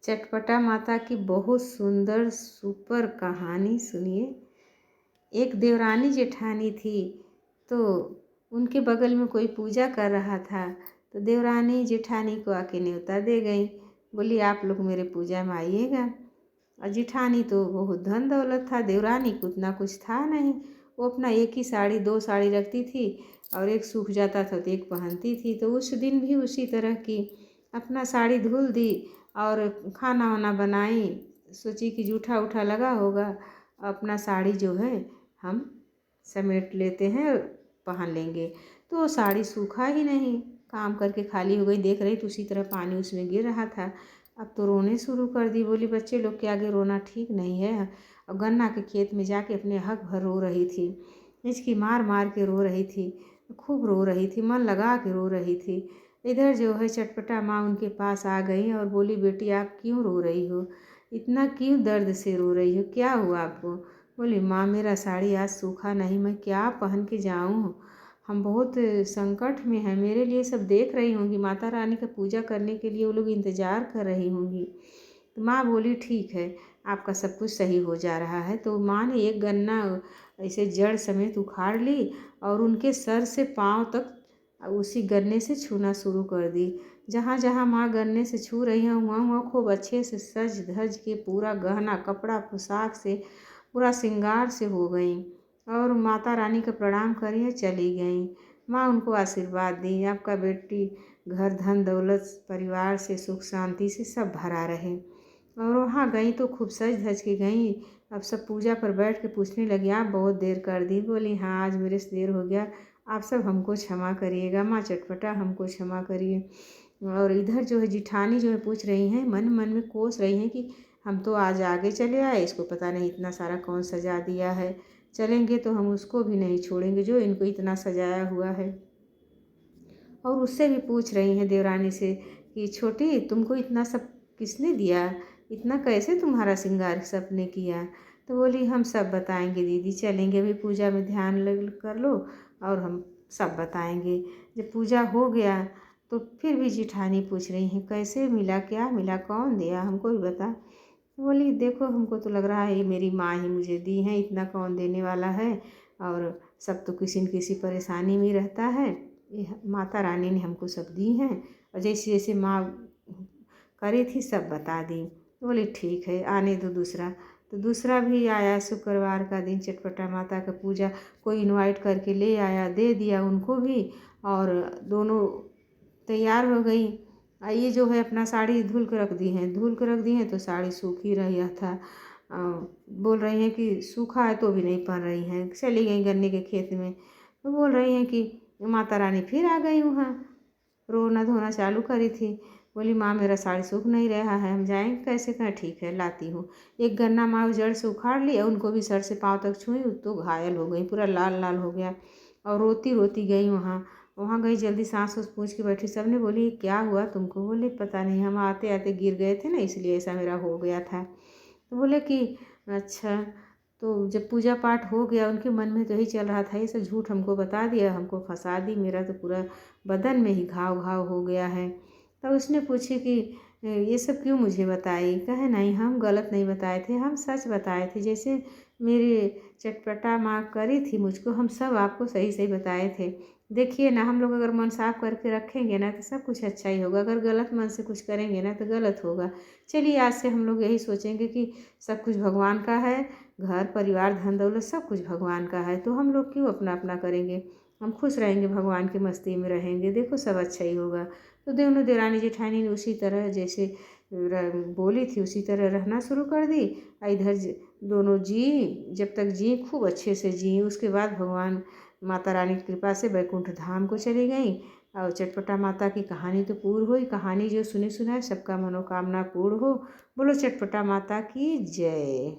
चटपटा माता की बहुत सुंदर सुपर कहानी सुनिए। एक देवरानी जेठानी थी, तो उनके बगल में कोई पूजा कर रहा था। तो देवरानी जेठानी को आके न्योता दे गई, बोली आप लोग मेरे पूजा में आइएगा। और जेठानी तो बहुत धन दौलत था, देवरानी को उतना कुछ था नहीं। वो अपना एक ही साड़ी, दो साड़ी रखती थी और एक सूख जाता था तो एक पहनती थी। तो उस दिन भी उसी तरह की अपना साड़ी धुल दी और खाना वाना बनाई। सोची कि जूठा उठा लगा होगा, अपना साड़ी जो है हम समेट लेते हैं, पहन लेंगे। तो वो साड़ी सूखा ही नहीं, काम करके खाली हो गई। देख रही तो उसी तरह पानी उसमें गिर रहा था। अब तो रोने शुरू कर दी। बोली बच्चे लोग के आगे रोना ठीक नहीं है। और गन्ना के खेत में जाके अपने हक भर रो रही थी, इसकी मार मार के रो रही थी, खूब रो रही थी, मन लगा के रो रही थी। इधर जो है चटपटा माँ उनके पास आ गई और बोली बेटी आप क्यों रो रही हो, इतना क्यों दर्द से रो रही हो, क्या हुआ आपको। बोली माँ मेरा साड़ी आज सूखा नहीं, मैं क्या पहन के जाऊँ, हम बहुत संकट में हैं। मेरे लिए सब देख रही होंगी, माता रानी का पूजा करने के लिए वो लोग इंतज़ार कर रही होंगी। तो माँ बोली ठीक है, आपका सब कुछ सही हो जा रहा है। तो माँ ने एक गन्ना ऐसे जड़ समेत उखाड़ ली और उनके सर से पाँव तक उसी गन्ने से छूना शुरू कर दी। जहाँ जहाँ माँ गन्ने से छू रही हैं वहाँ वहाँ खूब अच्छे से सज धज के पूरा गहना कपड़ा पोशाक से पूरा श्रृंगार से हो गई और माता रानी का प्रणाम करिए चली गई। माँ उनको आशीर्वाद दी, आपका बेटी घर धन दौलत परिवार से सुख शांति से सब भरा रहे। और वहाँ गई तो खूब सज धज के गई। अब सब पूजा पर बैठ के पूछने लगी आप बहुत देर कर दी। बोली हाँ आज मेरे से देर हो गया, आप सब हमको क्षमा करिएगा, माँ चटपटा हमको क्षमा करिए। और इधर जो है जिठानी जो है पूछ रही हैं, मन मन में कोस रही हैं कि हम तो आज आगे चले आए, इसको पता नहीं इतना सारा कौन सजा दिया है, चलेंगे तो हम उसको भी नहीं छोड़ेंगे जो इनको इतना सजाया हुआ है। और उससे भी पूछ रही हैं देवरानी से कि छोटी तुमको इतना सब किसने दिया, इतना कैसे तुम्हारा श्रृंगार सबने किया। तो बोली हम सब बताएंगे दीदी, चलेंगे अभी पूजा में ध्यान लग कर लो और हम सब बताएंगे। जब पूजा हो गया तो फिर भी जिठानी पूछ रही हैं कैसे मिला, क्या मिला, कौन दिया, हमको भी बता। बोली देखो हमको तो लग रहा है ये मेरी माँ ही मुझे दी है, इतना कौन देने वाला है, और सब तो किसी न किसी परेशानी में रहता है, ये माता रानी ने हमको सब दी हैं और जैसे जैसे माँ करी थी सब बता दी। बोली ठीक है आने दो दूसरा। तो दूसरा भी आया शुक्रवार का दिन, चटपटा माता का पूजा कोई इनवाइट करके ले आया, दे दिया उनको भी और दोनों तैयार हो गई। ये जो है अपना साड़ी धुल के रख दी हैं, धुल के रख दी हैं तो साड़ी सूख ही रहा था। बोल रही हैं कि सूखा है तो भी नहीं पहन रही हैं, चली गई गन्ने के खेत में। तो बोल रही हैं कि माता रानी फिर आ गई वहाँ, रोना धोना चालू करी थी। बोली माँ मेरा साड़ी सूख नहीं रहा है, हम जाएंगे कैसे, कहें ठीक है लाती हूँ। एक गन्ना माँ जड़ से उखाड़ ली और उनको भी सर से पाँव तक छुई तो घायल हो गई, पूरा लाल लाल हो गया और रोती रोती गई वहाँ। वहाँ गई जल्दी सांस उस पूछ के बैठी। सब ने बोली क्या हुआ तुमको। बोले पता नहीं हम आते आते गिर गए थे ना इसलिए ऐसा मेरा हो गया था। तो बोले कि अच्छा। तो जब पूजा पाठ हो गया उनके मन में तो यही चल रहा था ये सब झूठ हमको बता दिया, हमको फंसा दी, मेरा तो पूरा बदन में ही घाव घाव हो गया है। तो उसने पूछी कि ये सब क्यों मुझे बताई। कहे नहीं हम गलत नहीं बताए थे, हम सच बताए थे, जैसे मेरी चटपटा माँ करी थी मुझको, हम सब आपको सही सही बताए थे। देखिए ना हम लोग अगर मन साफ करके रखेंगे ना तो सब कुछ अच्छा ही होगा, अगर गलत मन से कुछ करेंगे ना तो गलत होगा। चलिए आज से हम लोग यही सोचेंगे कि सब कुछ भगवान का है, घर परिवार धन दौलत सब कुछ भगवान का है, तो हम लोग क्यों अपना अपना करेंगे, हम खुश रहेंगे, भगवान की मस्ती में रहेंगे, देखो सब अच्छा ही होगा। तो दोनों देवरानी जेठानी ने उसी तरह जैसे बोली थी उसी तरह रहना शुरू कर दी। इधर दोनों जी जब तक जी खूब अच्छे से जी, उसके बाद भगवान माता रानी की कृपा से बैकुंठ धाम को चली गई। और चटपटा माता की कहानी तो पूर्ण हुई, कहानी जो सुनी सुनाए सबका मनोकामना पूर्ण हो। बोलो चटपटा माता की जय।